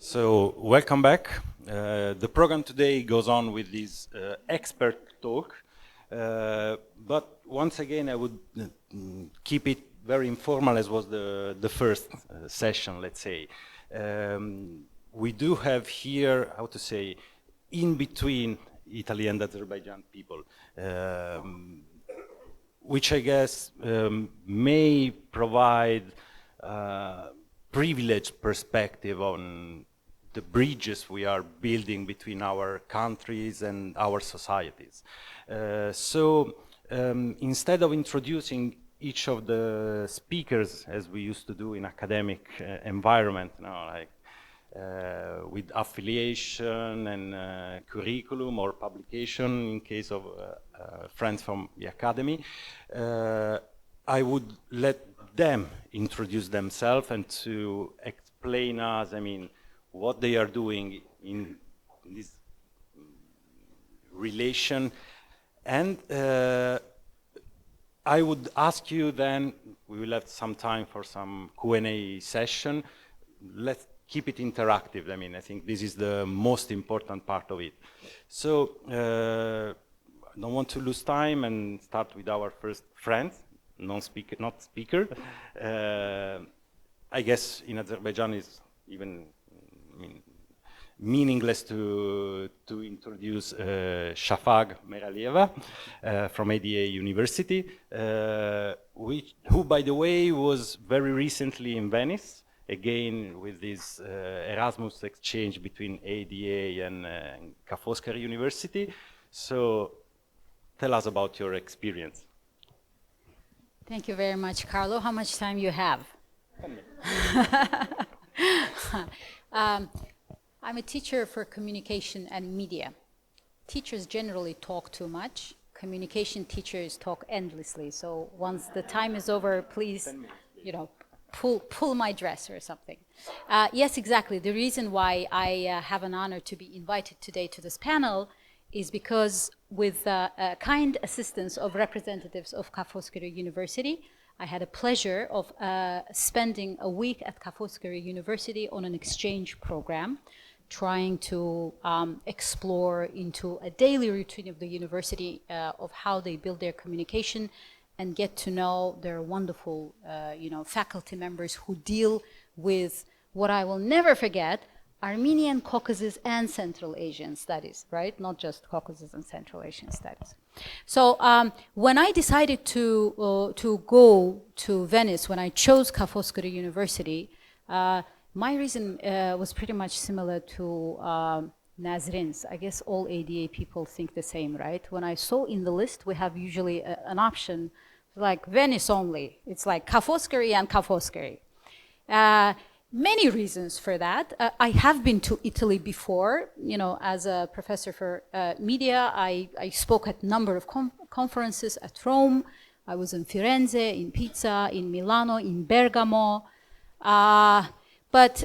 So, welcome back. The program today goes on with this expert talk, but once again I would keep it very informal as was the first session, let's say. We do have here, how to say, in between Italy and Azerbaijan people, which I guess may provide privileged perspective on the bridges we are building between our countries and our societies. Instead of introducing each of the speakers as we used to do in academic environment, you know, like with affiliation and curriculum or publication in case of friends from the academy, I would let them introduce themselves and to explain us, I mean, what they are doing in this relation. And I would ask you then, we will have some time for some Q&A session. Let's keep it interactive. I mean, I think this is the most important part of it. So, I don't want to lose time and start with our first friend, not speaker. I guess in Azerbaijan is even meaningless to introduce Shafag Meralieva from ADA University, who, by the way, was very recently in Venice, again with this Erasmus exchange between ADA and Ca Foscari University. So tell us about your experience. Thank you very much, Carlo. How much time you have? 10 minutes. I'm a teacher for communication and media. Teachers generally talk too much. Communication teachers talk endlessly. So once the time is over, please, you know, pull my dress or something. Yes, exactly. The reason why I have an honor to be invited today to this panel is because with kind assistance of representatives of Ca Foscari University, I had a pleasure of spending a week at Ca Foscari University on an exchange program, trying to explore into a daily routine of the university of how they build their communication and get to know their wonderful faculty members who deal with what I will never forget, Armenian, Caucasus, and Central Asian studies, right? Not just Caucasus and Central Asian studies. So when I decided to go to Venice, when I chose Ca Foscari University, my reason was pretty much similar to Nazrin's. I guess all ADA people think the same, right? When I saw in the list, we have usually an option like Venice only. It's like Ca Foscari and Ca Foscari. Many reasons for that. I have been to Italy before, you know, as a professor for media. I spoke at a number of conferences at Rome. I was in Firenze, in Pisa, in Milano, in Bergamo. But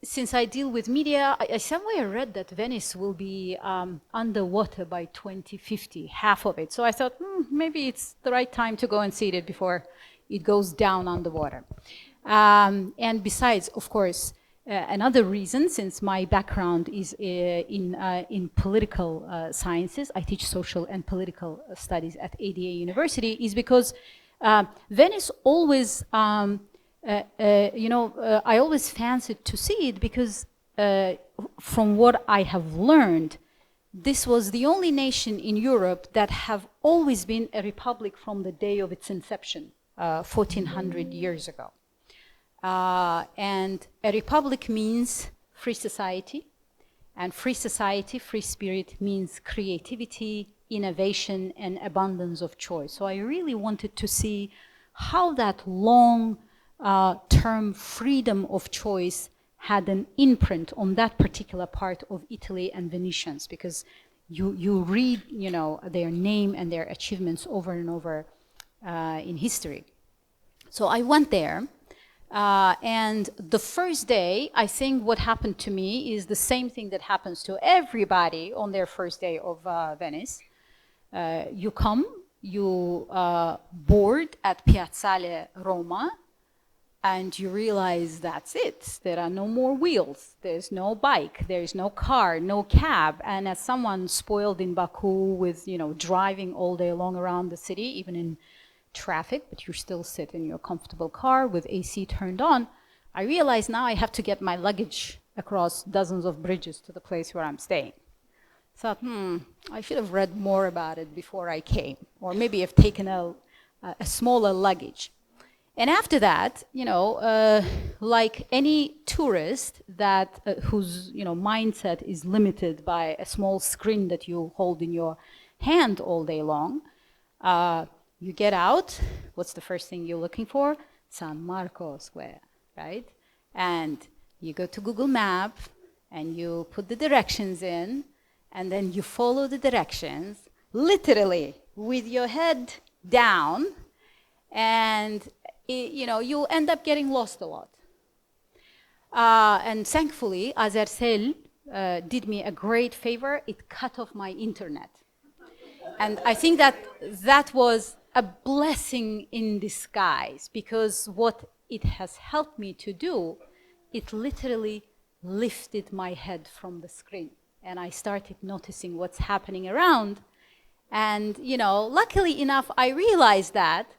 since I deal with media, I somewhere read that Venice will be underwater by 2050, half of it. So I thought, maybe it's the right time to go and see it before it goes down underwater. And besides, of course, another reason, since my background is in political sciences, I teach social and political studies at ADA University, is because Venice always, I always fancied to see it because from what I have learned, this was the only nation in Europe that have always been a republic from the day of its inception, 1400 years ago. And a republic means free society, and free society, free spirit means creativity, innovation, and abundance of choice. So I really wanted to see how that long-term freedom of choice had an imprint on that particular part of Italy and Venetians, because you read, you know, their name and their achievements over and over in history. So I went there. And the first day, I think what happened to me is the same thing that happens to everybody on their first day of Venice. You come, you board at Piazzale Roma, and you realize that's it. There are no more wheels. There's no bike. There's no car, no cab. And as someone spoiled in Baku with, driving all day long around the city, even in traffic, but you still sit in your comfortable car with AC turned on, I realize now I have to get my luggage across dozens of bridges to the place where I'm staying. Thought, I should have read more about it before I came, or maybe have taken a smaller luggage. And after that, like any tourist that whose mindset is limited by a small screen that you hold in your hand all day long, you get out. What's the first thing you're looking for? San Marco Square, right? And you go to Google Map and you put the directions in, and then you follow the directions literally with your head down, and you'll end up getting lost a lot. And thankfully, Azercell did me a great favor. It cut off my internet. And I think that was a blessing in disguise, because what it has helped me to do, it literally lifted my head from the screen. And I started noticing what's happening around. And, luckily enough, I realized that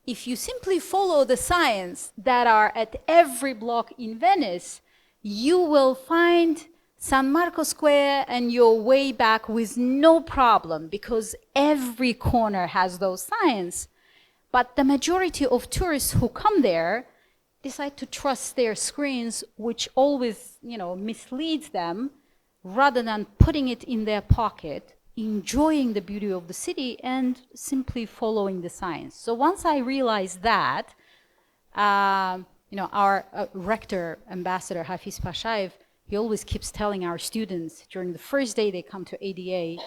if you simply follow the signs that are at every block in Venice, you will find San Marco Square and your way back with no problem, because every corner has those signs. But the majority of tourists who come there decide to trust their screens, which always, misleads them, rather than putting it in their pocket, enjoying the beauty of the city and simply following the signs. So once I realized that, our rector, Ambassador Hafiz Pashayev, he always keeps telling our students during the first day they come to ADA,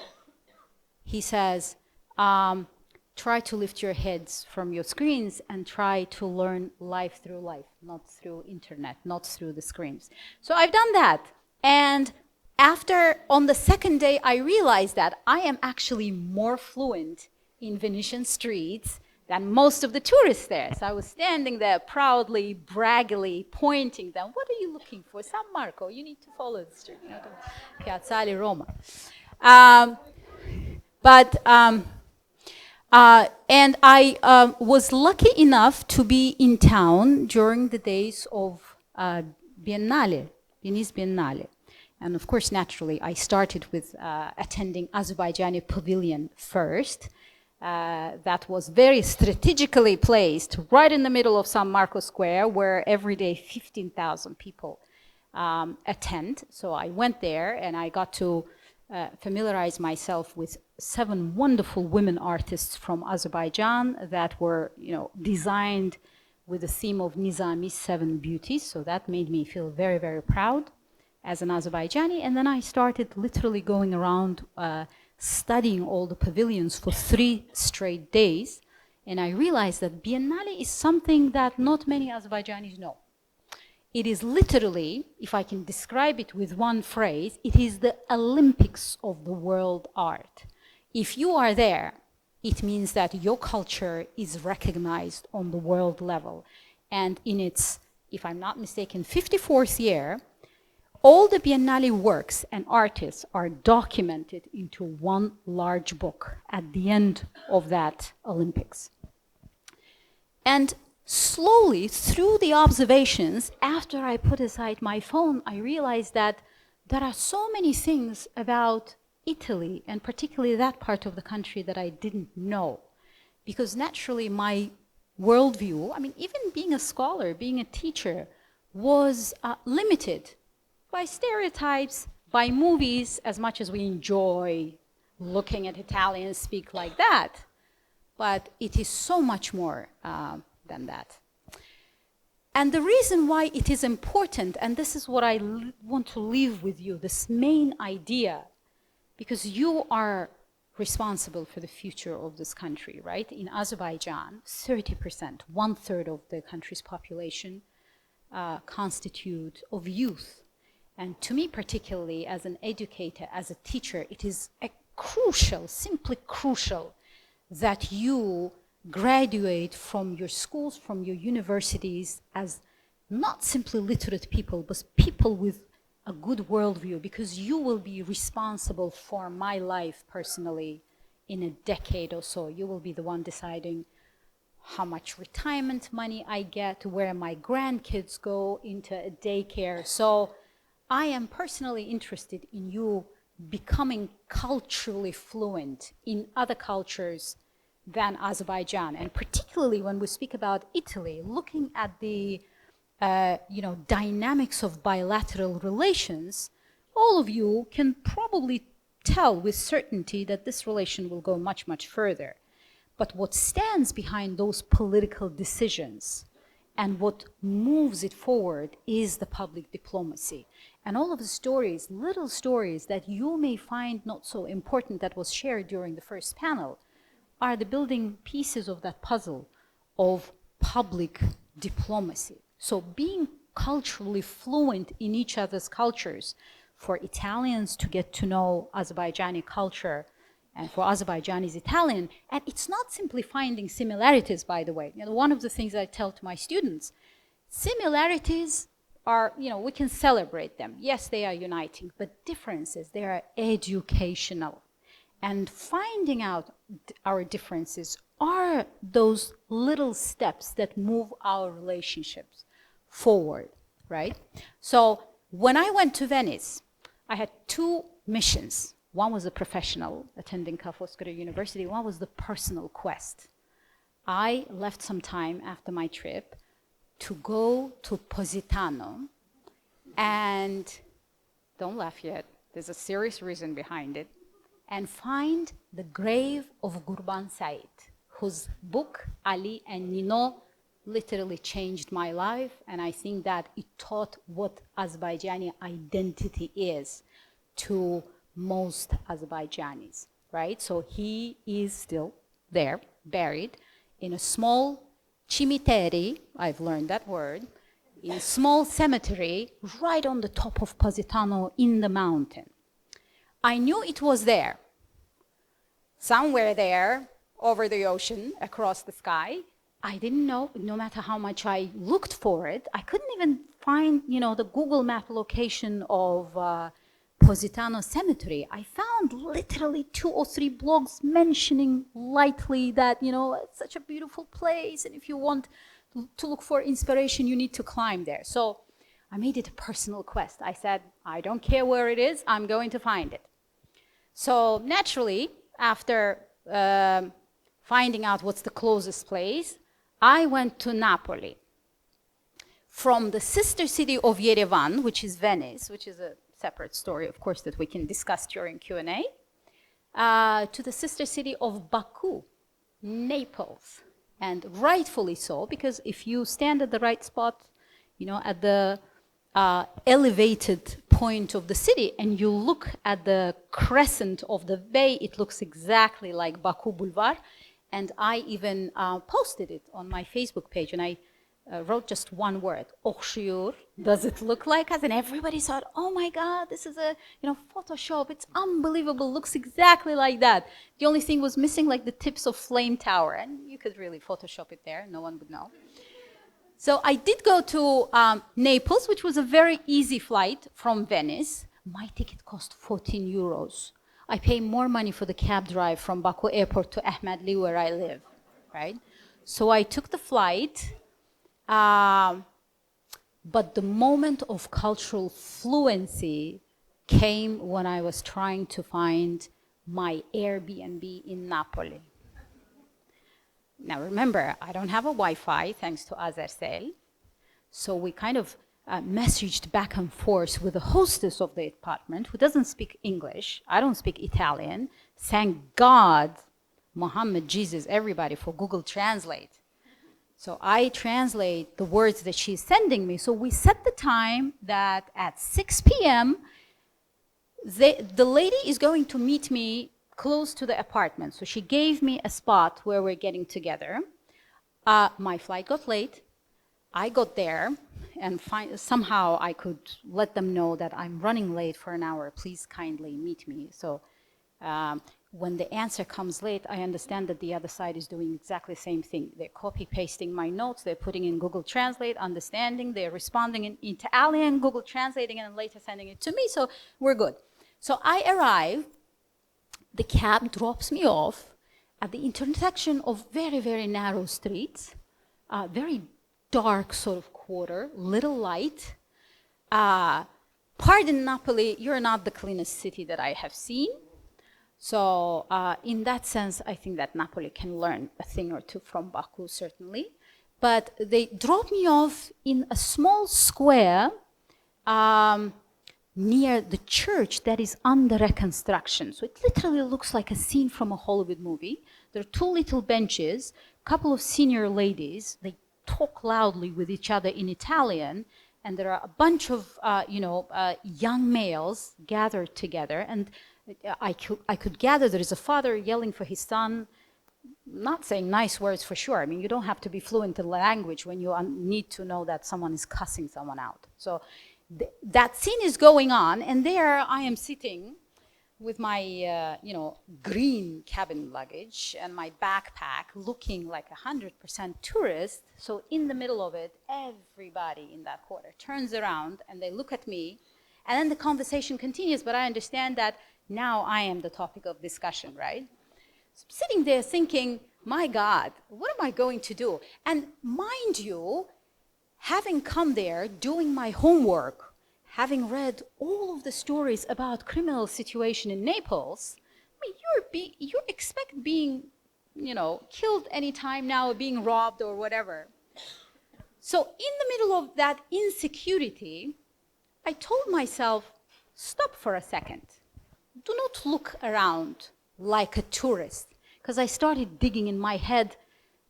he says, try to lift your heads from your screens and try to learn life through life, not through internet, not through the screens. So I've done that. And on the second day, I realized that I am actually more fluent in Venetian streets than most of the tourists there. So I was standing there proudly, braggily, pointing them. What are you looking for? San Marco, you need to follow the street. Piazzale Roma. And I was lucky enough to be in town during the days of Biennale, Venice Biennale. And of course, naturally, I started with attending Azerbaijani Pavilion first. That was very strategically placed right in the middle of San Marco Square, where every day 15,000 people attend. So I went there and I got to familiarize myself with 7 wonderful women artists from Azerbaijan that were, designed with the theme of Nizami's 7 beauties. So that made me feel very, very proud as an Azerbaijani. And then I started literally going around studying all the pavilions for 3 straight days. And I realized that Biennale is something that not many Azerbaijanis know. It is literally, if I can describe it with one phrase, it is the Olympics of the world art. If you are there, it means that your culture is recognized on the world level. And in its, if I'm not mistaken, 54th year, all the Biennale works and artists are documented into one large book at the end of that Olympics. And slowly, through the observations, after I put aside my phone, I realized that there are so many things about Italy, and particularly that part of the country, that I didn't know. Because naturally, my worldview, even being a scholar, being a teacher, was limited by stereotypes, by movies, as much as we enjoy looking at Italians speak like that. But it is so much more than that. And the reason why it is important, and this is what I want to leave with you, this main idea, because you are responsible for the future of this country, right? In Azerbaijan, 30%, 1/3 of the country's population constitute of youth. And to me particularly, as an educator, as a teacher, it is crucial, simply crucial, that you graduate from your schools, from your universities as not simply literate people, but people with a good worldview, because you will be responsible for my life personally in a decade or so. You will be the one deciding how much retirement money I get, where my grandkids go into a daycare. So I am personally interested in you becoming culturally fluent in other cultures than Azerbaijan. And particularly when we speak about Italy, looking at the dynamics of bilateral relations, all of you can probably tell with certainty that this relation will go much, much further. But what stands behind those political decisions and what moves it forward is the public diplomacy. And all of the stories, little stories that you may find not so important that was shared during the first panel, are the building pieces of that puzzle of public diplomacy. So being culturally fluent in each other's cultures, for Italians to get to know Azerbaijani culture, and for Azerbaijanis-Italian, and it's not simply finding similarities, by the way. One of the things I tell to my students, similarities are, we can celebrate them. Yes, they are uniting, but differences, they are educational. And finding out our differences are those little steps that move our relationships forward, right? So when I went to Venice, I had two missions. One was a professional, attending Ca Foscari University. One was the personal quest. I left some time after my trip to go to Positano, and don't laugh yet, there's a serious reason behind it, and find the grave of Gurban Said, whose book, Ali and Nino, literally changed my life, and I think that it taught what Azerbaijani identity is to most Azerbaijanis, right? So he is still there, buried in a small cimiteri, I've learned that word, in a small cemetery right on the top of Positano in the mountain. I knew it was there, somewhere there, over the ocean, across the sky. I didn't know, no matter how much I looked for it, I couldn't even find, the Google map location of Positano Cemetery. I found literally 2 or 3 blogs mentioning lightly that, it's such a beautiful place, and if you want to look for inspiration, you need to climb there. So I made it a personal quest. I said, I don't care where it is, I'm going to find it. So naturally, after finding out what's the closest place, I went to Napoli. From the sister city of Yerevan, which is Venice, which is a separate story, of course, that we can discuss during Q&A, to the sister city of Baku, Naples. And rightfully so, because if you stand at the right spot, at the elevated point of the city, and you look at the crescent of the bay, it looks exactly like Baku Boulevard. And I even posted it on my Facebook page, and I wrote just one word, Okşuyor. Does it look like us? And everybody thought, oh my God, this is a Photoshop. It's unbelievable. Looks exactly like that. The only thing was missing, like the tips of Flame Tower, and you could really Photoshop it there. No one would know. So I did go to Naples, which was a very easy flight from Venice. My ticket cost 14 euros. I pay more money for the cab drive from Baku airport to Ahmedli, where I live, right? So I took the flight. But the moment of cultural fluency came when I was trying to find my Airbnb in Napoli. Now remember, I don't have a Wi-Fi thanks to Azercell. So we kind of messaged back and forth with the hostess of the apartment, who doesn't speak English. I don't speak Italian. Thank God, Muhammad, Jesus, everybody, for Google Translate. So I translate the words that she's sending me. So we set the time that at 6 p.m., the lady is going to meet me close to the apartment. So she gave me a spot where we're getting together. My flight got late. I got there, and somehow I could let them know that I'm running late for an hour. Please kindly meet me. So when the answer comes late, I understand that the other side is doing exactly the same thing. They're copy-pasting my notes, they're putting in Google Translate, understanding, they're responding in Italian, Google translating, and later sending it to me, so we're good. So I arrive, the cab drops me off at the intersection of very, very narrow streets, very dark sort of quarter, little light. Pardon Napoli, you're not the cleanest city that I have seen. So in that sense, I think that Napoli can learn a thing or two from Baku, certainly. But they dropped me off in a small square near the church that is under reconstruction. So it literally looks like a scene from a Hollywood movie. There are two little benches, a couple of senior ladies. They talk loudly with each other in Italian, and there are a bunch of young males gathered together. And I could gather there is a father yelling for his son, not saying nice words for sure. I mean, you don't have to be fluent in language when you need to know that someone is cussing someone out. So that scene is going on, and there I am sitting with my green cabin luggage and my backpack, looking like 100% tourist. So in the middle of it, everybody in that quarter turns around and they look at me, and then the conversation continues, but I understand that now I am the topic of discussion, right? So I'm sitting there thinking, my God, what am I going to do? And mind you, having come there, doing my homework, having read all of the stories about criminal situation in Naples, I mean, you expect being, killed anytime now, or being robbed or whatever. So in the middle of that insecurity, I told myself, stop for a second. Do not look around like a tourist. Because I started digging in my head,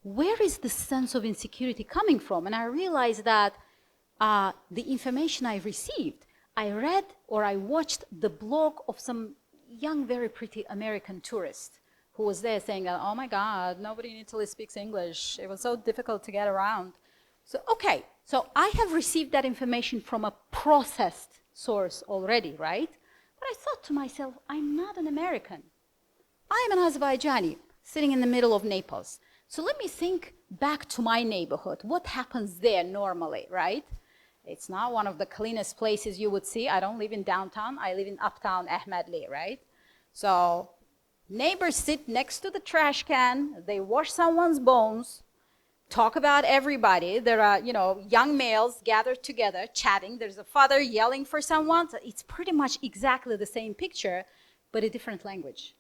where is the sense of insecurity coming from? And I realized that the information I received, I read or I watched the blog of some young, very pretty American tourist who was there saying, oh my God, nobody in Italy speaks English. It was so difficult to get around. So, okay, so I have received that information from a processed source already, right? But I thought to myself, I'm not an American. I'm an Azerbaijani sitting in the middle of Naples. So let me think back to my neighborhood. What happens there normally, right? It's not one of the cleanest places you would see. I don't live in downtown. I live in uptown Ahmedli, right? So neighbors sit next to the trash can. They wash someone's bones, talk about everybody. There are, young males gathered together, chatting. There's a father yelling for someone. So it's pretty much exactly the same picture, but a different language.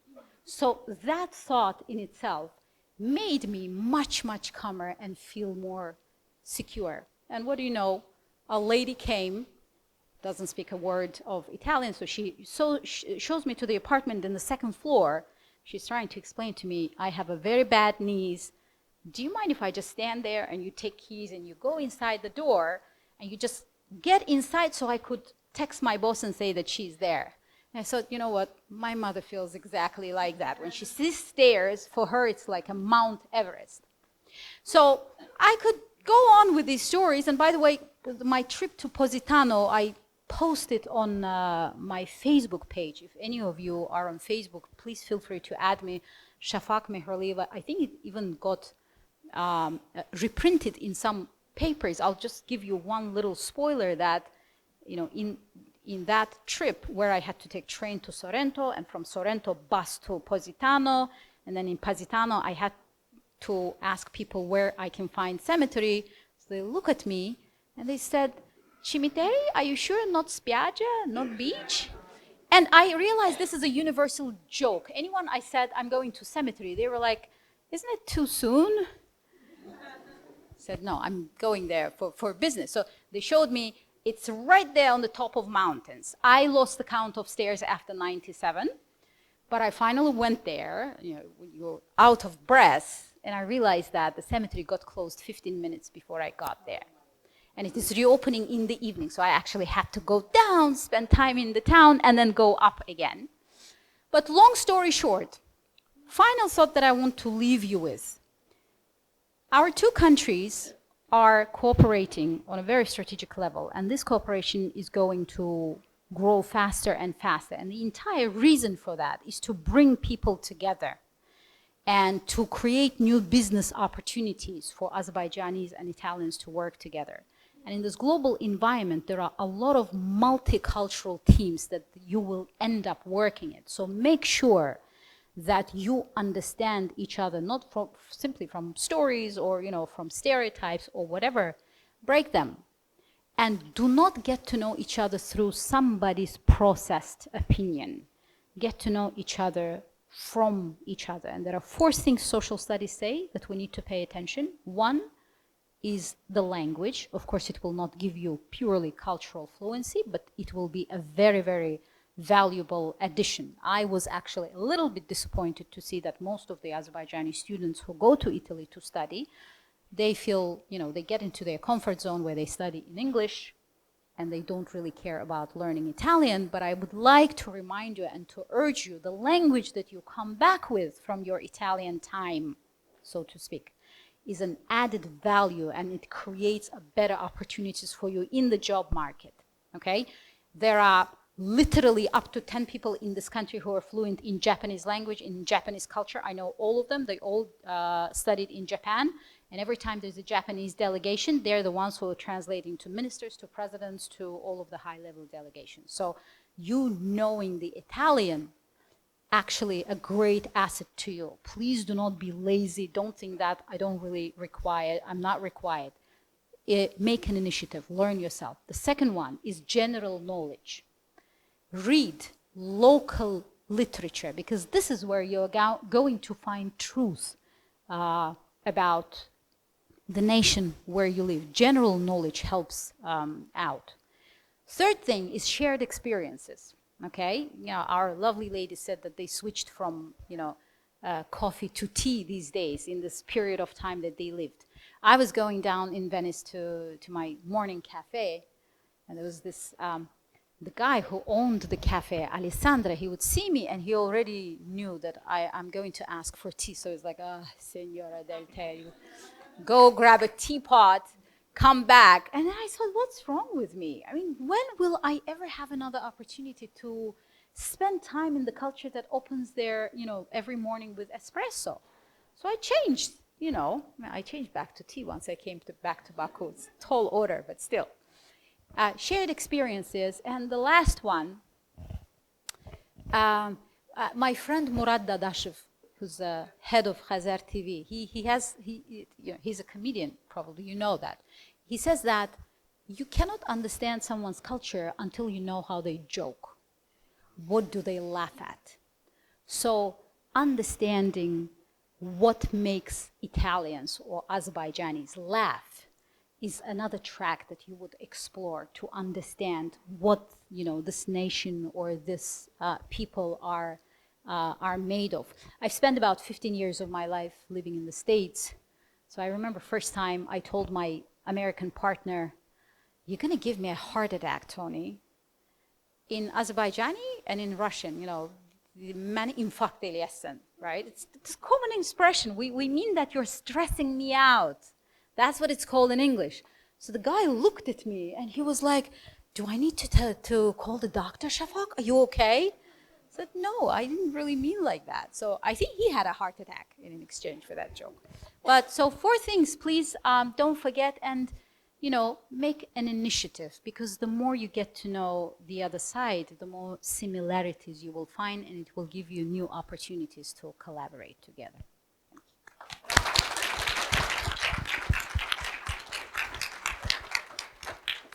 So that thought in itself made me much, much calmer and feel more secure. And what do you know? A lady came, doesn't speak a word of Italian, so she shows me to the apartment in the second floor. She's trying to explain to me, I have a very bad knees. Do you mind if I just stand there and you take keys and you go inside the door and you just get inside so I could text my boss and say that she's there? And I thought, you know what, my mother feels exactly like that. When she sees stairs, for her it's like a Mount Everest. So I could go on with these stories, and by the way, my trip to Positano, I posted on my Facebook page. If any of you are on Facebook, please feel free to add me, Shafak Mehrlieva. I think it even got reprinted in some papers. I'll just give you one little spoiler that, in that trip where I had to take train to Sorrento, and from Sorrento bus to Positano, and then in Positano I had to ask people where I can find cemetery. So they look at me and they said, Cimiteri, are you sure not spiaggia, not beach? And I realized this is a universal joke. Anyone I said, I'm going to cemetery, they were like, isn't it too soon? I said, no, I'm going there for business. So they showed me, it's right there on the top of mountains. I lost the count of stairs after 97, but I finally went there, you're out of breath, and I realized that the cemetery got closed 15 minutes before I got there. And it is reopening in the evening, so I actually had to go down, spend time in the town, and then go up again. But long story short, final thought that I want to leave you with. Our two countries are cooperating on a very strategic level, and this cooperation is going to grow faster and faster. And the entire reason for that is to bring people together and to create new business opportunities for Azerbaijanis and Italians to work together. And in this global environment, there are a lot of multicultural teams that you will end up working in. So make sure that you understand each other, not simply from stories or from stereotypes or whatever. Break them. And do not get to know each other through somebody's processed opinion. Get to know each other from each other. And there are 4 things social studies say that we need to pay attention. 1 is the language. Of course, it will not give you purely cultural fluency, but it will be a very, very valuable addition. I was actually a little bit disappointed to see that most of the Azerbaijani students who go to Italy to study, they feel, they get into their comfort zone where they study in English and they don't really care about learning Italian. But I would like to remind you and to urge you, the language that you come back with from your Italian time, so to speak, is an added value, and it creates a better opportunities for you in the job market, okay? There are literally up to 10 people in this country who are fluent in Japanese language, in Japanese culture. I know all of them. They all studied in Japan. And every time there's a Japanese delegation, they're the ones who are translating to ministers, to presidents, to all of the high-level delegations. So you knowing the Italian, actually a great asset to you. Please do not be lazy. Don't think that I don't really require, I'm not required. Make an initiative, learn yourself. The second one is general knowledge. Read local literature, because this is where you're going to find truth about the nation where you live. General knowledge helps out. Third thing is shared experiences. Okay, our lovely lady said that they switched from, coffee to tea these days in this period of time that they lived. I was going down in Venice to my morning cafe, and there was this, the guy who owned the cafe, Alessandra, he would see me and he already knew that I'm going to ask for tea. So he's like, Signora del Tè, go grab a teapot, come back. And I thought, what's wrong with me? I mean, when will I ever have another opportunity to spend time in the culture that opens their, every morning with espresso? So I changed, I changed back to tea once I came back to Baku. It's a tall order, but still. Shared experiences. And the last one, my friend Murad Dadashev, who's the head of Khazar TV, he's a comedian, probably you know that. He says that you cannot understand someone's culture until you know how they joke. What do they laugh at? So understanding what makes Italians or Azerbaijanis laugh is another track that you would explore to understand what this nation or this people are made of. I spent about 15 years of my life living in the States. So I remember first time I told my American partner, you're going to give me a heart attack, Tony. In Azerbaijani and in Russian, many infarkt eliyesin, right? It's a common expression. We mean that you're stressing me out. That's what it's called in English. So the guy looked at me and he was like, do I need to call the doctor, Shafak? Are you okay? I said, no, I didn't really mean like that. So I think he had a heart attack in exchange for that joke. But so 4 things, please don't forget, and make an initiative, because the more you get to know the other side, the more similarities you will find, and it will give you new opportunities to collaborate together.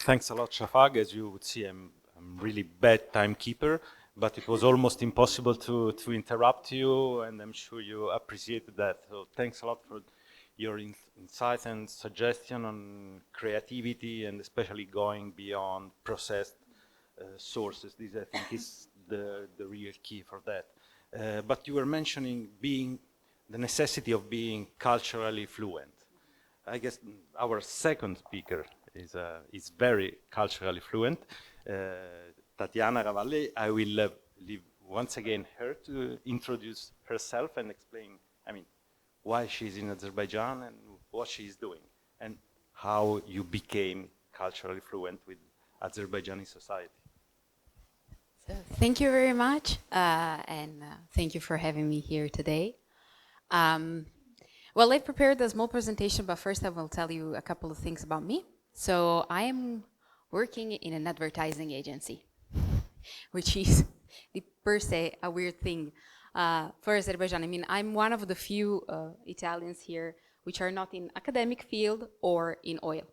Thanks a lot, Shafag. As you would see, I'm really bad timekeeper, but it was almost impossible to interrupt you, and I'm sure you appreciated that. So thanks a lot for your insights and suggestion on creativity, and especially going beyond processed sources. This, I think, is the real key for that. But you were mentioning the necessity of being culturally fluent. I guess our second speaker is very culturally fluent. Tatiana Ravalli, I will leave once again her to introduce herself and explain, why she's in Azerbaijan and what she's doing, and how you became culturally fluent with Azerbaijani society. So thank you very much, and thank you for having me here today. Well, I prepared a small presentation, but first I will tell you a couple of things about me. So I am working in an advertising agency, which is per se a weird thing for Azerbaijan. I mean, I'm one of the few Italians here which are not in academic field or in oil.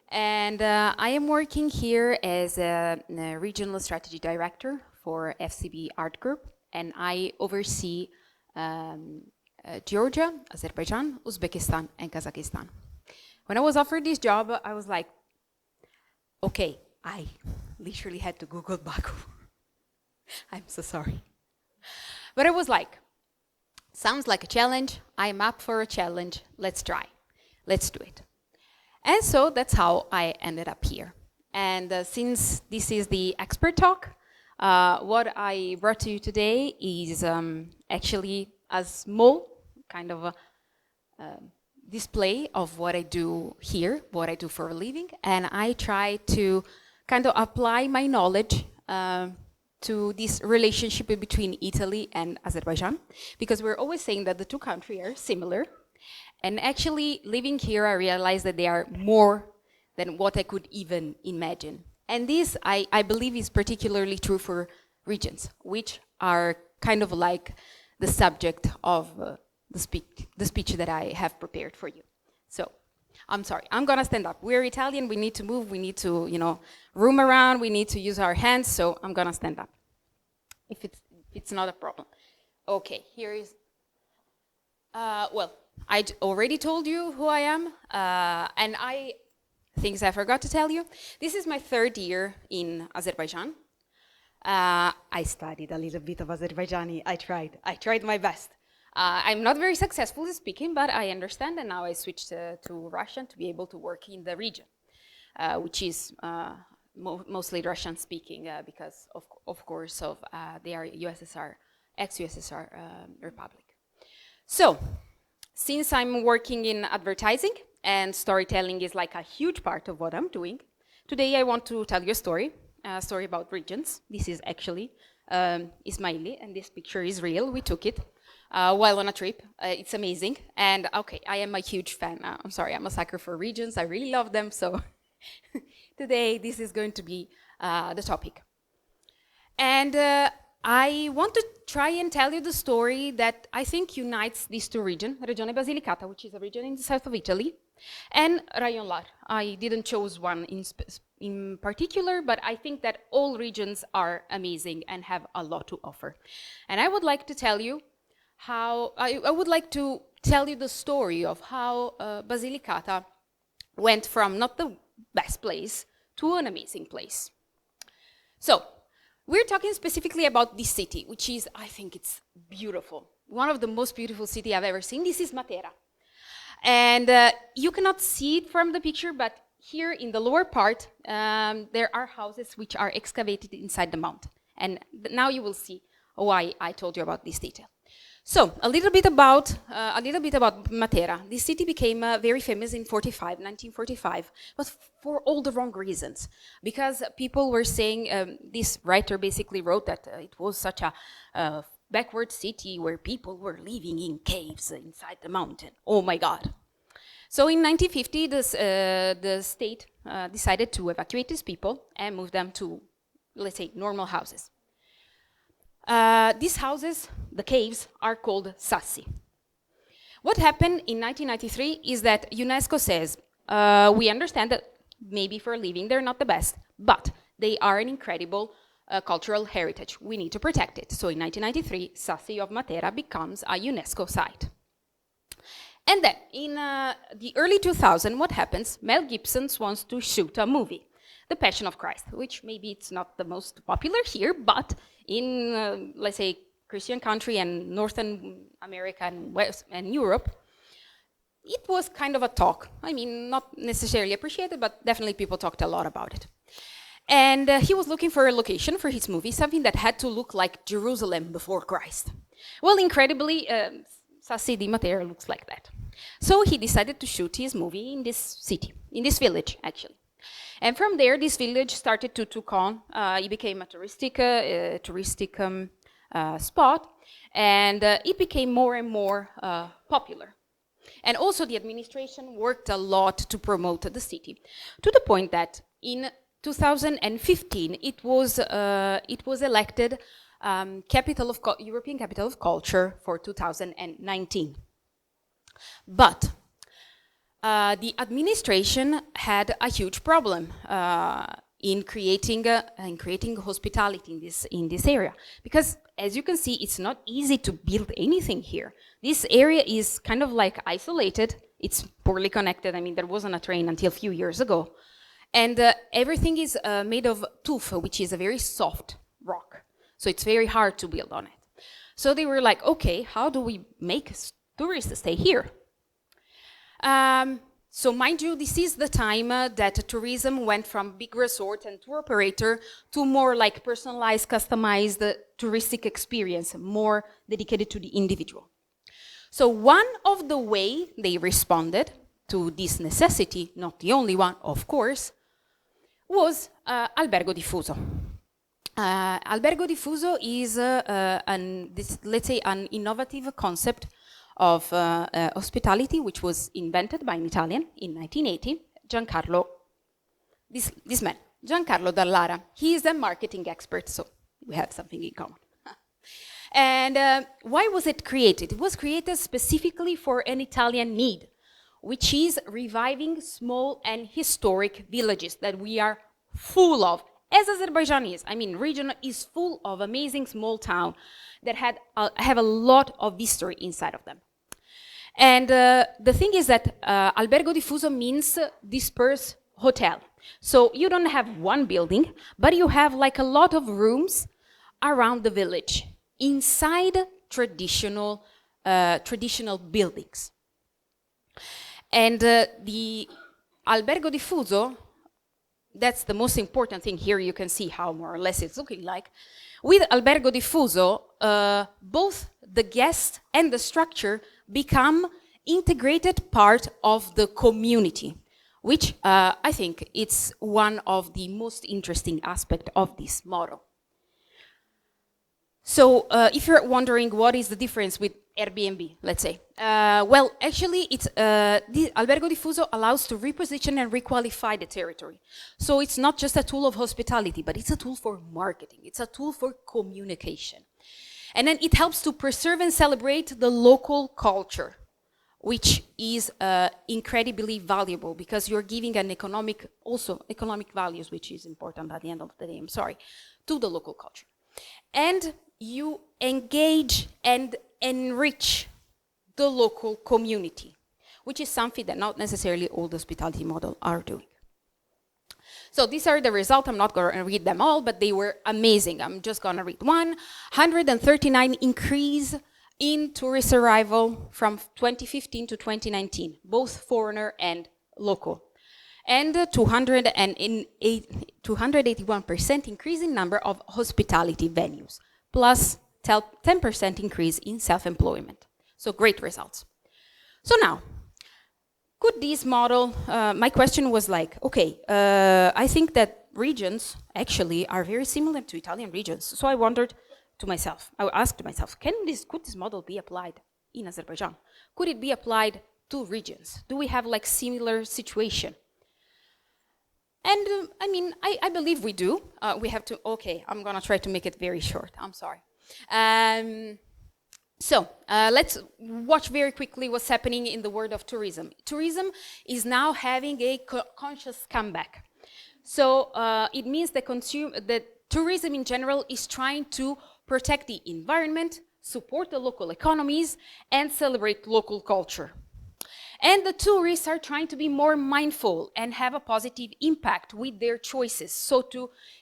And I am working here as a regional strategy director for FCB Art Group, and I oversee Georgia, Azerbaijan, Uzbekistan, and Kazakhstan. When I was offered this job, I was like, okay, I literally had to Google Baku. I'm so sorry. But I was like, sounds like a challenge. I'm up for a challenge. Let's try. Let's do it. And so that's how I ended up here. And since this is the expert talk, what I brought to you today is actually a small kind of a display of what I do here, what I do for a living, and I try to kind of apply my knowledge to this relationship between Italy and Azerbaijan, because we're always saying that the two countries are similar, and actually living here, I realized that they are more than what I could even imagine. And this, I believe, is particularly true for regions, which are kind of like the subject of the speech that I have prepared for you. So, I'm sorry, I'm gonna stand up. We're Italian, we need to move, we need to, roam around, we need to use our hands, so I'm gonna stand up. If it's not a problem. Okay, here is, well, I already told you who I am, and things I forgot to tell you. This is my third year in Azerbaijan. I studied a little bit of Azerbaijani. I tried my best. I'm not very successful in speaking, but I understand, and now I switched to Russian to be able to work in the region, which is mostly Russian speaking because of course they are USSR, ex-USSR republic. So, since I'm working in advertising and storytelling is like a huge part of what I'm doing, today I want to tell you a story about regions. This is actually Ismaili, and this picture is real. We took it while on a trip. It's amazing. And okay, I am a huge fan. I'm sorry, I'm a sucker for regions. I really love them. So today, this is going to be the topic. And I want to try and tell you the story that I think unites these two regions, Regione Basilicata, which is a region in the south of Italy, and Rayon Lar. I didn't choose one in particular, but I think that all regions are amazing and have a lot to offer. And I would like to tell you I would like to tell you the story of how Basilicata went from not the best place to an amazing place. So, we're talking specifically about this city, which is, I think it's beautiful. One of the most beautiful cities I've ever seen. This is Matera. And you cannot see it from the picture, but here in the lower part, there are houses which are excavated inside the mountain. And now you will see why I told you about this detail. So, a little bit about Matera. This city became very famous in 1945, but for all the wrong reasons. Because people were saying, this writer basically wrote that it was such a backward city where people were living in caves inside the mountain. Oh my God. So in 1950, the state decided to evacuate these people and move them to, let's say, normal houses. These houses, the caves, are called sassi. What happened in 1993 is that UNESCO says, we understand that maybe for a living they're not the best, but they are an incredible cultural heritage. We need to protect it. So in 1993, Sassi of Matera becomes a UNESCO site. And then in the early 2000s, what happens? Mel Gibson wants to shoot a movie, The Passion of Christ, which maybe it's not the most popular here, but in, let's say, Christian country and Northern America and West and Europe, it was kind of a talk. I mean, not necessarily appreciated, but definitely people talked a lot about it. And he was looking for a location for his movie, something that had to look like Jerusalem before Christ. Well, incredibly, Sassi di Matera looks like that. So he decided to shoot his movie in this city, in this village, actually. And from there, this village started to took on. It became a touristic spot, and it became more and more popular. And also the administration worked a lot to promote the city, to the point that in 2015 it was elected European Capital of Culture for 2019. But the administration had a huge problem in creating hospitality in this area, because as you can see, it's not easy to build anything here. This area is kind of like isolated. It's poorly connected. I mean, there wasn't a train until a few years ago, and everything is made of tufa, which is a very soft rock. So it's very hard to build on it. So they were like, okay, how do we make tourists stay here? So mind you, this is the time that tourism went from big resort and tour operator to more like personalized, customized touristic experience, more dedicated to the individual. So one of the way they responded to this necessity, not the only one, of course, was albergo diffuso. Albergo diffuso is, let's say, an innovative concept of hospitality, which was invented by an Italian in 1980, Giancarlo, this man, Giancarlo Dallara. He is a marketing expert, so we have something in common. And why was it created? It was created specifically for an Italian need, which is reviving small and historic villages that we are full of. As Azerbaijanis, I mean, region is full of amazing small towns that have a lot of history inside of them. And the thing is that albergo diffuso means dispersed hotel. So you don't have one building, but you have like a lot of rooms around the village, inside traditional buildings. And the albergo diffuso, that's the most important thing here. You can see how more or less it's looking like. With albergo diffuso, both the guest and the structure become integrated part of the community, which I think it's one of the most interesting aspects of this model. So if you're wondering what is the difference with Airbnb, let's say, well, actually, it's the albergo diffuso allows to reposition and requalify the territory. So it's not just a tool of hospitality, but it's a tool for marketing. It's a tool for communication. And then it helps to preserve and celebrate the local culture, which is incredibly valuable because you're giving an economic values, which is important at the end of the day, I'm sorry, to the local culture. And you engage and enrich the local community, which is something that not necessarily all the hospitality models are doing. So these are the results. I'm not going to read them all, but they were amazing. I'm just going to read one. 139 increase in tourist arrival from 2015 to 2019, both foreigner and local. And 281% increase in number of hospitality venues, plus 10% increase in self-employment. So great results. So now, could this model, my question was like, okay, I think that regions actually are very similar to Italian regions. So I wondered to myself, I asked myself, could this model be applied in Azerbaijan? Could it be applied to regions? Do we have like similar situation? And I mean, I believe we do. We have to, okay, I'm gonna try to make it very short, I'm sorry. So let's watch very quickly what's happening in the world of tourism. Tourism is now having a conscious comeback. So it means that tourism in general is trying to protect the environment, support the local economies, and celebrate local culture. And the tourists are trying to be more mindful and have a positive impact with their choices. So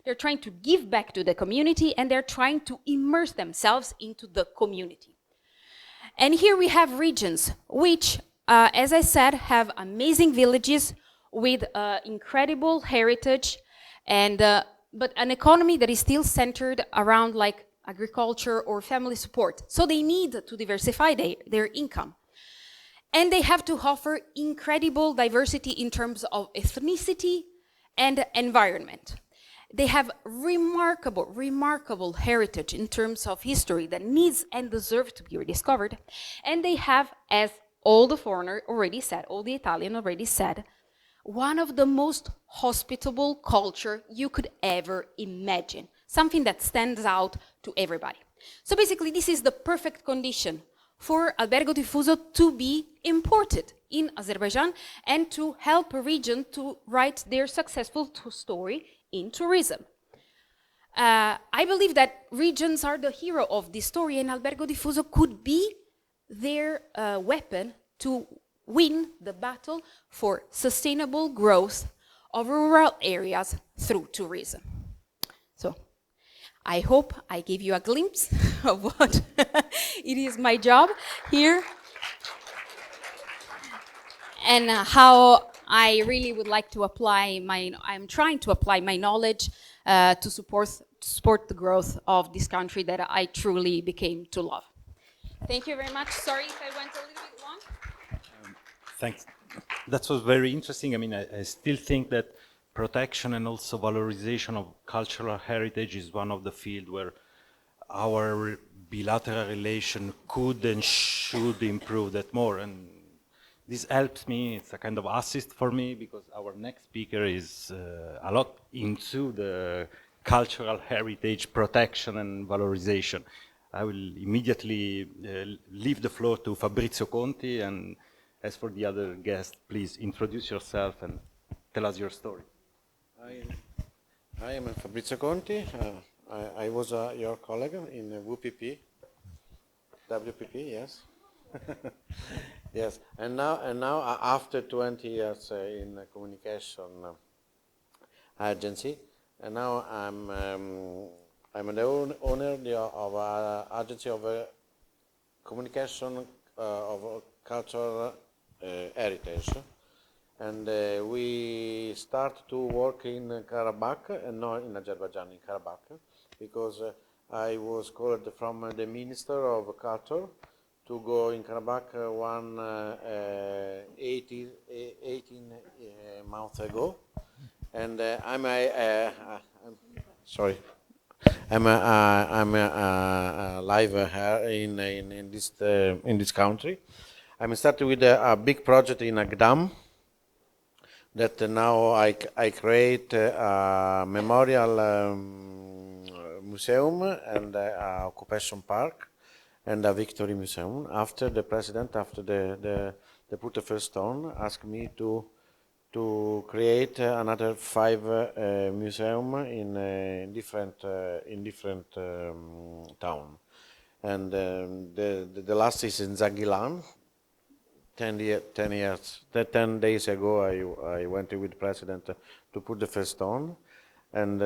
they're trying to give back to the community, and they're trying to immerse themselves into the community. And here we have regions which, as I said, have amazing villages with incredible heritage, and but an economy that is still centered around like agriculture or family support. So they need to diversify their income. And they have to offer incredible diversity in terms of ethnicity and environment. They have remarkable heritage in terms of history that needs and deserves to be rediscovered. And they have, as all the foreigner already said, all the Italian already said, one of the most hospitable culture you could ever imagine. Something that stands out to everybody. So basically, this is the perfect condition for Albergo Diffuso to be imported in Azerbaijan and to help a region to write their successful story in tourism. I believe that regions are the hero of this story, and Albergo Diffuso could be their weapon to win the battle for sustainable growth of rural areas through tourism. So I hope I gave you a glimpse of what it is my job here and how I really would like to apply I'm trying to apply my knowledge to support the growth of this country that I truly became to love. Thank you very much. Sorry if I went a little bit long. Thanks. That was very interesting. I mean, I still think that protection and also valorization of cultural heritage is one of the fields where our bilateral relation could and should improve that more. And this helps me, it's a kind of assist for me, because our next speaker is a lot into the cultural heritage protection and valorization. I will immediately leave the floor to Fabrizio Conti, and as for the other guests, please introduce yourself and tell us your story. I am Fabrizio Conti. I was your colleague in WPP, yes. Yes, and now after 20 years in a communication agency, and now I'm the owner of an agency of communication of cultural heritage, and we start to work in Karabakh and not in Azerbaijan, in Karabakh, because I was called from the Minister of Culture to go in Karabakh 18 months ago, and I'm live here in this country. I'm starting with a big project in Agdam that now I create a memorial museum and a occupation park and a victory museum. After the president, after they put the first stone, asked me to create another 5 museum in different town, and the last is in Zagilan. 10 days ago, I went with the president to put the first stone, and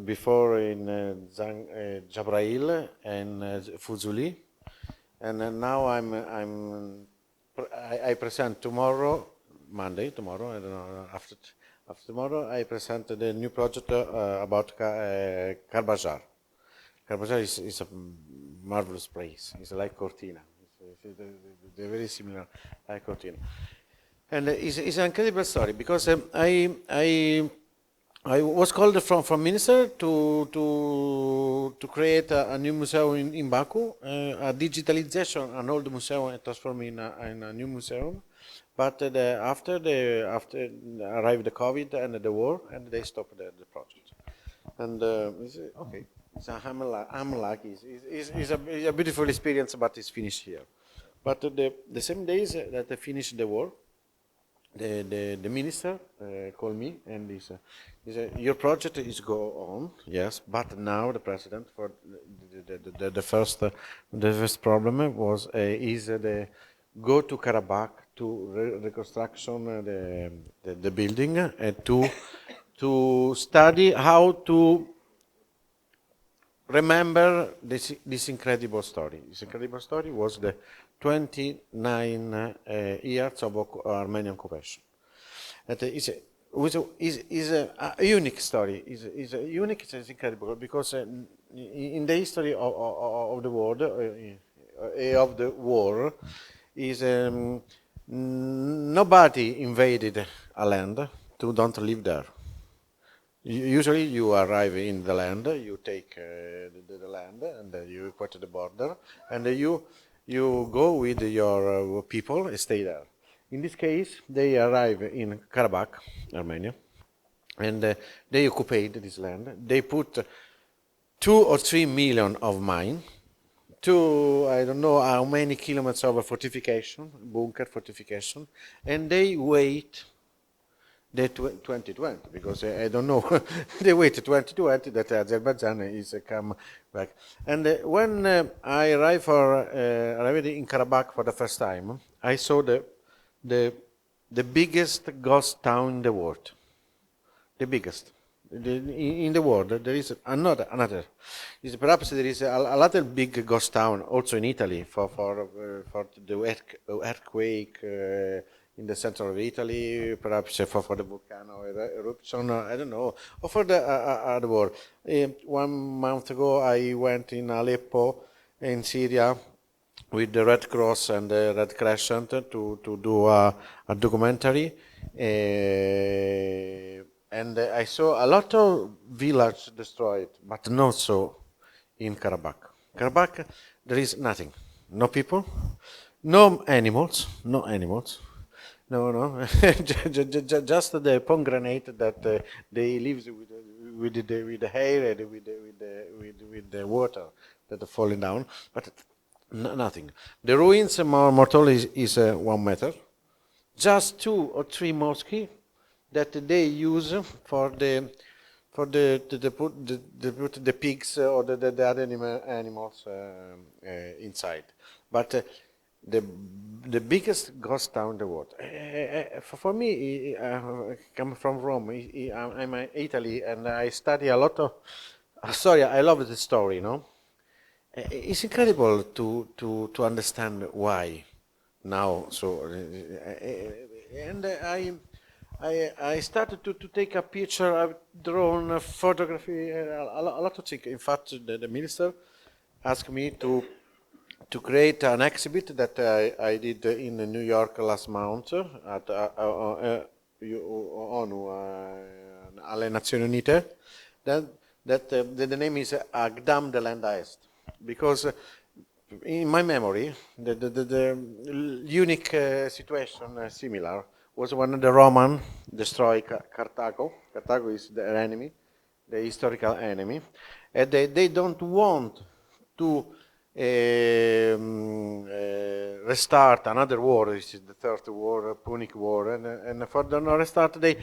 before in Jabrail and Fuzuli, and now I present tomorrow, Monday, tomorrow, I don't know, after tomorrow, I present the new project about Karbajar. Karbajar is a marvelous place. It's like Cortina. They're very similar, like Cortina. And it's an incredible story, because I was called from minister to create a new museum in Baku, a digitalization, an old museum, and transform in a new museum. But after arrived the COVID and the war, and they stopped the project. And okay, so I'm lucky. It's a beautiful experience, but it's finished here. But the same days that I finished the war, the minister called me and he said, your project is go on, yes, but now the president, for the first problem was is the go to Karabakh to reconstruction the building and to study how to remember this incredible story. This incredible story was the 29 years of Armenian occupation. That is a unique story. Is unique. It's incredible because in the history of the world of the war is nobody invaded a land to don't live there. Usually you arrive in the land, you take the land, and you report to the border, and you go with your people and stay there. In this case, they arrive in Karabakh, Armenia, and they occupied this land. They put 2 or 3 million of mine, I don't know how many kilometers of fortification, bunker fortification, and they wait the 2020, because I don't know, they wait 2020 that Azerbaijan is come back. And when I arrived in Karabakh for the first time, I saw the biggest ghost town in the world, the biggest. In the world, there is another. Perhaps there is a little big ghost town also in Italy for the earthquake in the center of Italy, perhaps for the volcano eruption, I don't know, or for the other war. 1 month ago, I went in Aleppo, in Syria, with the Red Cross and the Red Crescent to do a documentary. And I saw a lot of villages destroyed, but not so in Karabakh. Karabakh, there is nothing. No people, no animals, no, just the pomegranate that they live with the hair and with the water that are falling down, but nothing. The ruins, more tall, is 1 meter. Just 2 or 3 mosques that they use for the put the pigs or the other animals inside. But the biggest ghost town in the world. For me, I come from Rome. I'm in Italy, and I study a lot of. Sorry, I love the story. No, it's incredible to understand why now. So, and I started to take a picture. I've drawn a photography, a lot of things. In fact, the minister asked me to create an exhibit that I did in New York last month at ONU, alle Nazioni Unite. The name is Agdam the Land Est, because in my memory, the unique situation similar was when the Roman destroyed Carthago. Carthago is their enemy, the historical enemy, and they don't want to restart another war. This is the third war, Punic War, and for the no restart, they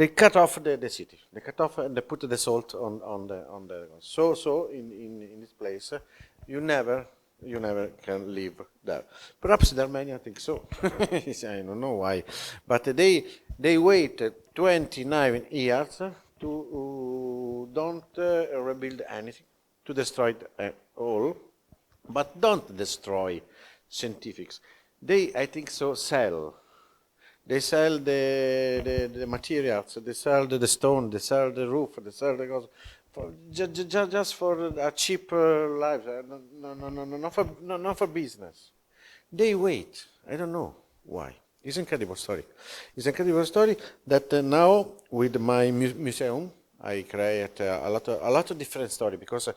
cut off the city. They cut off and they put the salt on the. So in this place, you never can live there. Perhaps the Armenian think so. I don't know why, but they waited 29 years to don't rebuild anything, to destroy all, but don't destroy scientifics. They, I think so, sell. They sell the materials, they sell the stone, they sell the roof, they sell the just for a cheap life. No, not for business. They wait. I don't know why. It's an incredible story. It's an incredible story that now with my museum I create a lot of different story, because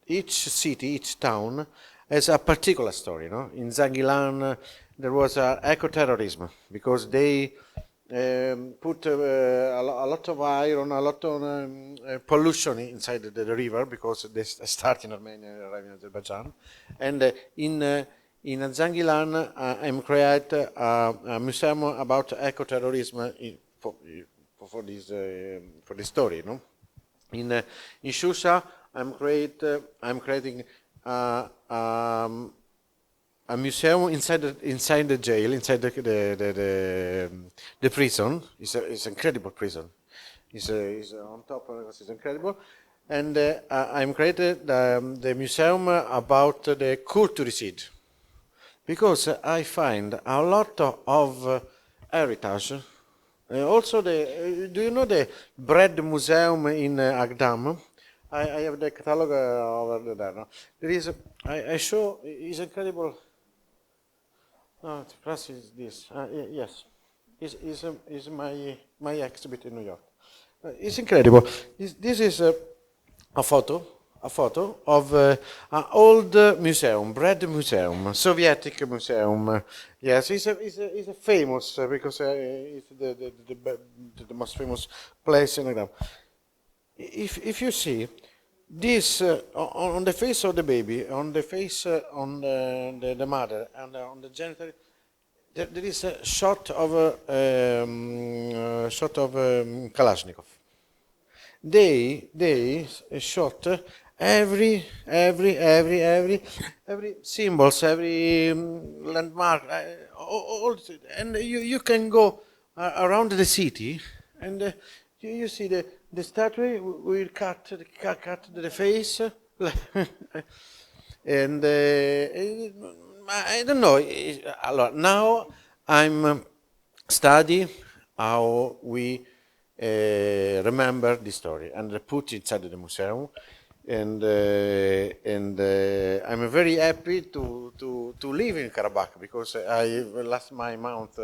each city, each town has a particular story. No, in Zangilan there was eco-terrorism because they put a lot of iron, a lot of pollution inside the river, because they start in Armenia and arrive in Azerbaijan. And in Zangilan, I'm create a museum about eco-terrorism for this story. No, in Shusha, I'm creating a museum inside the jail, inside the prison. It's an incredible prison. It's on top of it. It's incredible. And I'm created the museum about the culturicide, because I find a lot of heritage. Also, do you know the bread museum in Agdam? I have the catalog over there. No? There is. I show. It's incredible. No, the press is this. Yes, is my exhibit in New York. It's incredible. This is a photo of an old museum, bread museum, Soviet museum. Yes, it's a famous because it's the most famous place in Iran. If you see this on the face of the baby, on the face on the mother, and on the genital, there is a shot of Kalashnikov. They shot every symbols, every landmark, all, and you can go around the city, and you see the statue will cut the face, and I don't know. Now I'm study how we remember the story and put inside the museum, and I'm very happy to live in Karabakh because last month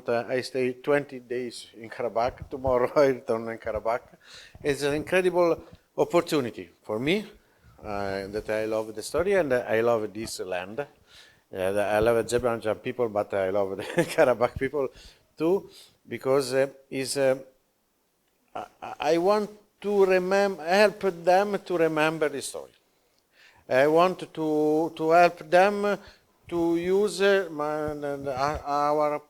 I stayed 20 days in Karabakh. Tomorrow I return in Karabakh. It's an incredible opportunity for me that I love the story and I love this land. I love Azerbaijani people, but I love the Karabakh people too, because I want to help them to remember the story. I want to help them to use our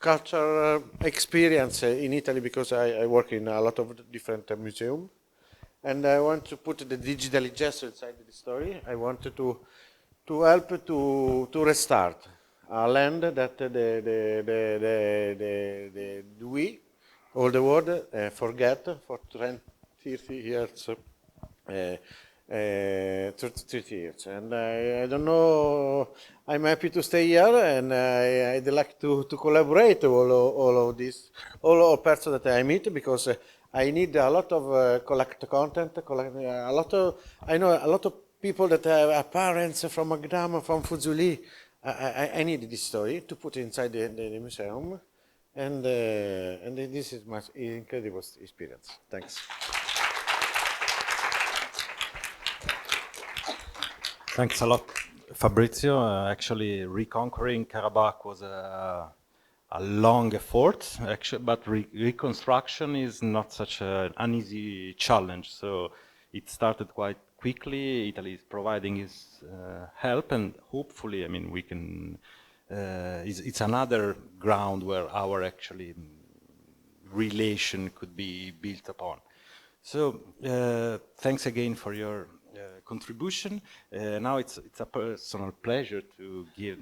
cultural experience in Italy, because I work in a lot of different museums, and I want to put the digital gesture inside the story. I want to help to restart a land that we, all the world, forget for 30 years. 30 years, and I don't know. I'm happy to stay here, and I'd like to collaborate all of this, all persons that I meet, because I need a lot of collect content. I know a lot of people that have parents from Agdam, from Fuzuli. I need this story to put inside the museum, and this is my incredible experience. Thanks. Thanks a lot, Fabrizio. Actually, reconquering Karabakh was a long effort, actually, but reconstruction is not such an easy challenge. So it started quite quickly. Italy is providing its help, and hopefully, I mean, we can. It's another ground where our actually relation could be built upon. So thanks again for your contribution. Now it's a personal pleasure to give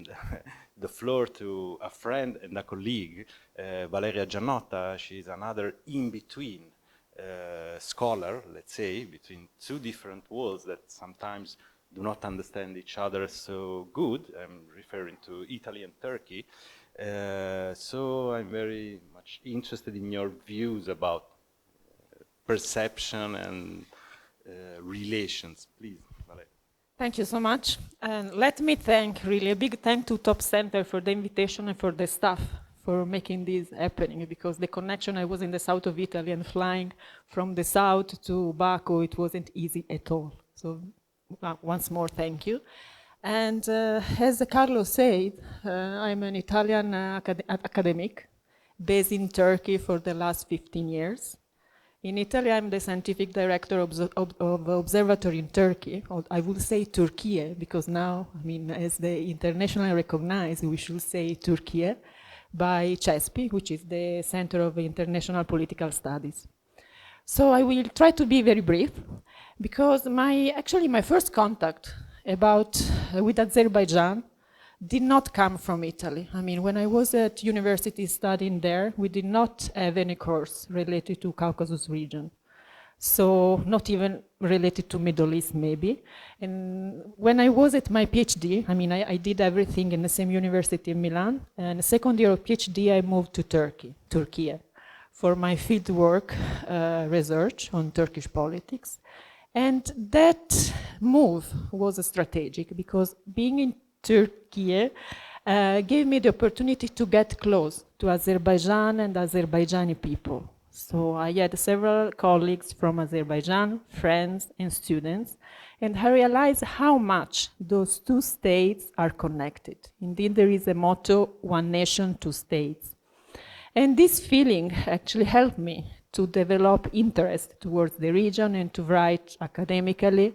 the floor to a friend and a colleague, Valeria Giannotta. She's another in-between scholar, let's say, between two different worlds that sometimes do not understand each other so good. I'm referring to Italy and Turkey. So I'm very much interested in your views about perception and relations. Please, Valeria. Thank you so much. And let me thank, really, a big thank to Top Center for the invitation and for the staff for making this happening, because the connection, I was in the south of Italy and flying from the south to Baku, it wasn't easy at all. So once more, thank you. And as Carlo said, I'm an Italian academic based in Turkey for the last 15 years. In Italy, I'm the scientific director of Observatorio in Turkey, or I would say Turchia, because now, I mean, as the internationally recognized, we should say Turchia, by CeSPI, which is the Center of International Political Studies. So I will try to be very brief, because actually my first contact with Azerbaijan did not come from Italy. I mean, when I was at university studying there, we did not have any course related to Caucasus region. So not even related to Middle East, maybe. And when I was at my PhD, I mean, I did everything in the same university in Milan. And the second year of PhD, I moved to Turkey, for my fieldwork research on Turkish politics. And that move was strategic, because being in Turkey gave me the opportunity to get close to Azerbaijan and Azerbaijani people. So I had several colleagues from Azerbaijan, friends and students, and I realized how much those two states are connected. Indeed, there is a motto, one nation, two states. And this feeling actually helped me to develop interest towards the region and to write academically.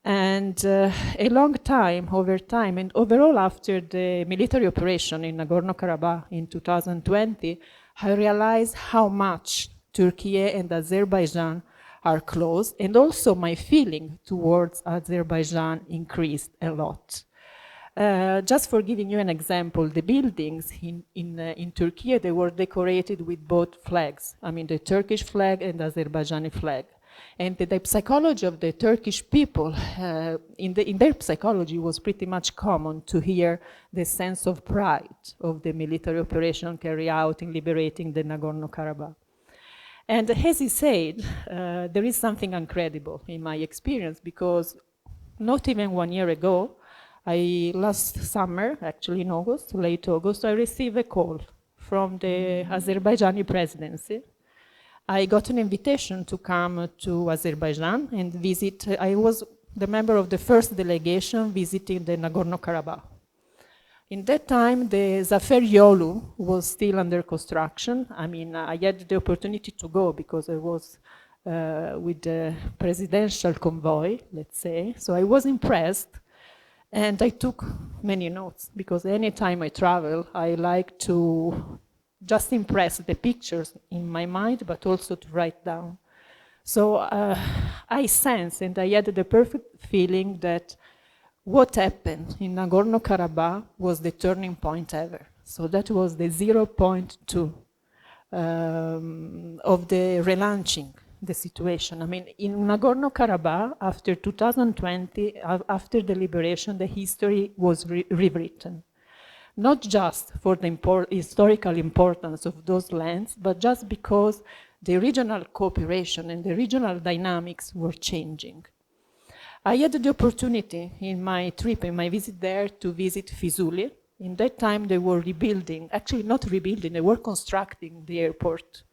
And a long time, over time, and overall after the military operation in Nagorno-Karabakh in 2020, I realized how much Turkey and Azerbaijan are close, and also my feeling towards Azerbaijan increased a lot. Just for giving you an example, the buildings in Turkey, they were decorated with both flags. I mean, the Turkish flag and the Azerbaijani flag. And the psychology of the Turkish people, in their psychology, was pretty much common to hear the sense of pride of the military operation carried out in liberating the Nagorno-Karabakh. And as he said, there is something incredible in my experience, because not even 1 year ago, last summer, actually in August, late August, I received a call from the Azerbaijani presidency. I got an invitation to come to Azerbaijan and visit. I was the member of the first delegation visiting the Nagorno-Karabakh. In that time, the Zafer Yolu was still under construction. I mean, I had the opportunity to go because I was with the presidential convoy, let's say. So I was impressed, and I took many notes, because anytime I travel, I like to just impress the pictures in my mind, but also to write down. So I sensed, and I had the perfect feeling that what happened in Nagorno-Karabakh was the turning point ever. So that was the 0.2 of the relaunching the situation. I mean, in Nagorno-Karabakh, after 2020, after the liberation, the history was rewritten. Not just for the historical importance of those lands, but just because the regional cooperation and the regional dynamics were changing. I had the opportunity in my trip, in my visit there, to visit Fizuli. In that time, they were rebuilding, actually not rebuilding, they were constructing the airport.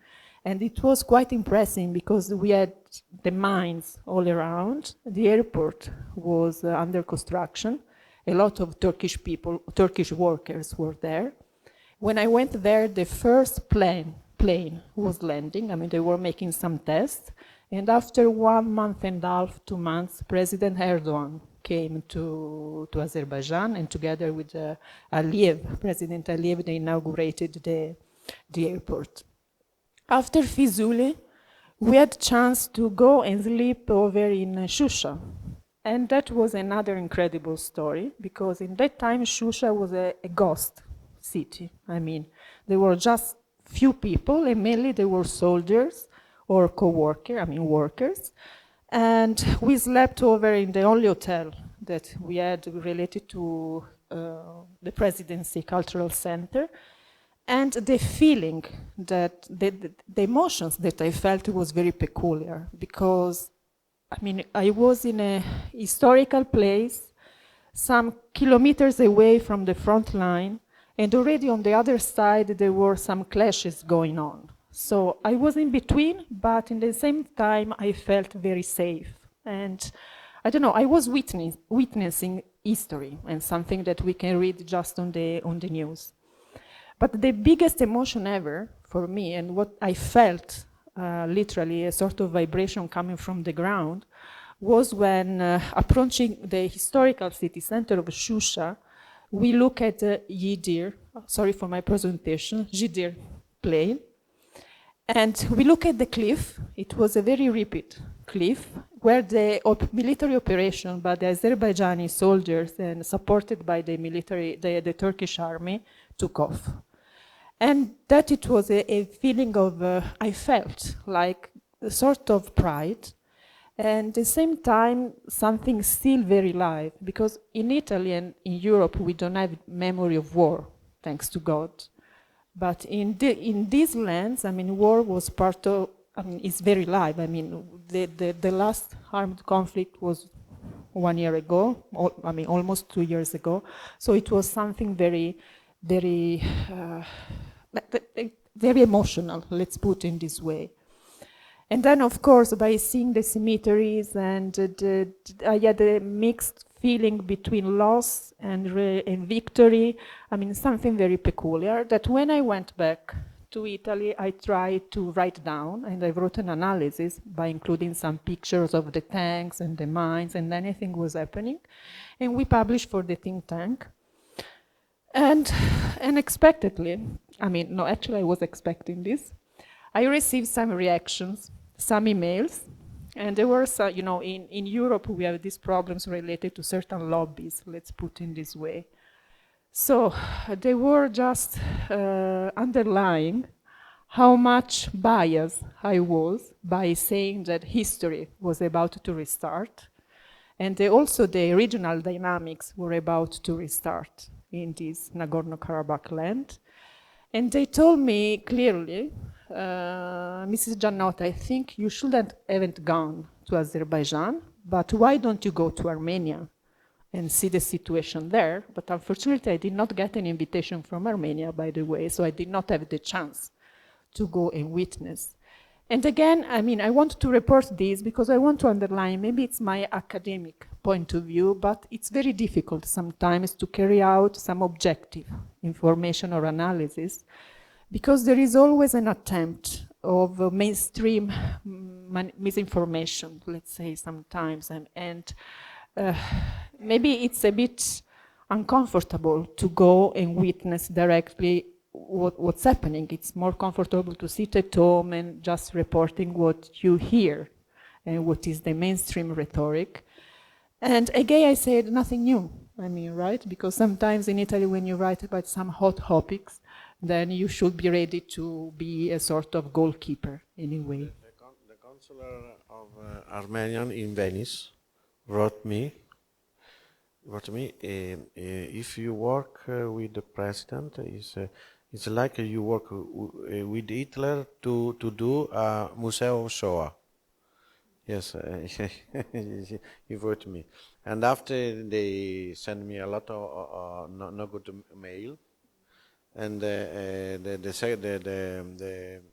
And it was quite impressive because we had the mines all around. The airport was under construction. A lot of Turkish people, Turkish workers were there. When I went there, the first plane was landing. I mean, they were making some tests. And after 1 month and a half, 2 months, President Erdogan came to Azerbaijan, and together with Aliyev, President Aliyev, they inaugurated the airport. After Fizuli, we had a chance to go and sleep over in Shusha. And that was another incredible story, because in that time, Shusha was a ghost city. I mean, there were just few people, and mainly they were soldiers or workers. And we slept over in the only hotel that we had related to the presidency cultural center. And the feeling that, the emotions that I felt was very peculiar, because, I mean, I was in a historical place, some kilometers away from the front line, and already on the other side there were some clashes going on. So I was in between, but in the same time I felt very safe. And I don't know, I was witnessing history, and something that we can read just on the news. But the biggest emotion ever for me, and what I felt literally a sort of vibration coming from the ground, was when approaching the historical city center of Shusha, we look at Yidir, sorry for my presentation, Yidir plain, and we look at the cliff. It was a very rapid cliff where the military operation by the Azerbaijani soldiers and supported by the military, the Turkish army, took off. And that it was a feeling of, I felt like a sort of pride, and at the same time something still very live, because in Italy and in Europe we don't have memory of war, thanks to God. But in these lands, I mean, war was part of, I mean, it's very live. I mean, the last armed conflict was 1 year ago, I mean, almost 2 years ago. So it was something very, very, very emotional, let's put it in this way. And then, of course, by seeing the cemeteries and I had a mixed feeling between loss and victory. I mean, something very peculiar that when I went back to Italy, I tried to write down, and I wrote an analysis by including some pictures of the tanks and the mines and anything was happening. And we published for the think tank. And unexpectedly, I mean, no, actually I was expecting this. I received some reactions, some emails, and there were some, you know, in Europe we have these problems related to certain lobbies, let's put it this way. So they were just underlying how much biased I was by saying that history was about to restart, and also the regional dynamics were about to restart in this Nagorno-Karabakh land. And they told me clearly, Mrs. Giannotta, I think you haven't gone to Azerbaijan, but why don't you go to Armenia and see the situation there? But unfortunately, I did not get an invitation from Armenia, by the way, so I did not have the chance to go and witness. And again, I mean, I want to report this because I want to underline, maybe it's my academic point of view, but it's very difficult sometimes to carry out some objective information or analysis because there is always an attempt of mainstream misinformation, let's say sometimes, and maybe it's a bit uncomfortable to go and witness directly what's happening. It's more comfortable to sit at home and just reporting what you hear and what is the mainstream rhetoric. And again, I said nothing new, I mean, right? Because sometimes in Italy, when you write about some hot topics, then you should be ready to be a sort of goalkeeper in a way. The consular of Armenian in Venice wrote me, if you work with the president, it's like you work with Hitler to do a Museo of Shoah. Yes, he wrote me. And after they sent me a lot of no good mail, and the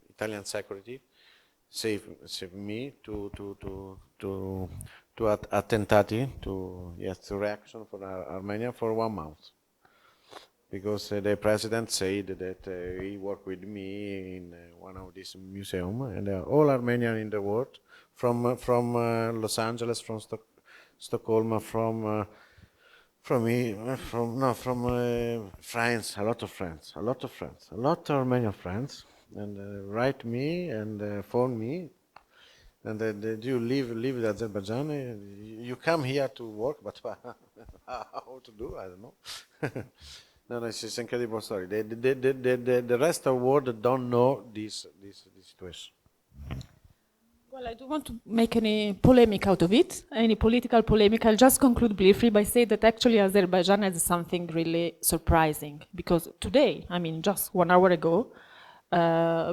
Italian security saved me to attentati to reaction for Armenia for 1 month. Because the president said that he worked with me in one of these museums, and all Armenians in the world, from Los Angeles, from Stockholm, from France, a lot of Armenian friends, and write me and phone me, and do you live in Azerbaijan? You come here to work, but how to do? I don't know. No, it's an incredible story. The rest of the world don't know this situation. Well, I don't want to make any polemic out of it, any political polemic. I'll just conclude briefly by saying that actually Azerbaijan has something really surprising. Because today, I mean, just 1 hour ago,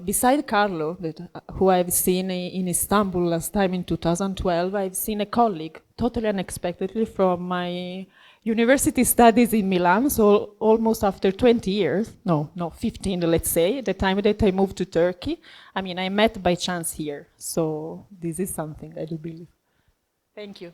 beside Carlo, who I've seen in Istanbul last time in 2012, I've seen a colleague, totally unexpectedly, from my university studies in Milan, so almost after 20 years, no, 15, let's say, the time that I moved to Turkey. I mean, I met by chance here, so this is something I do believe. Thank you.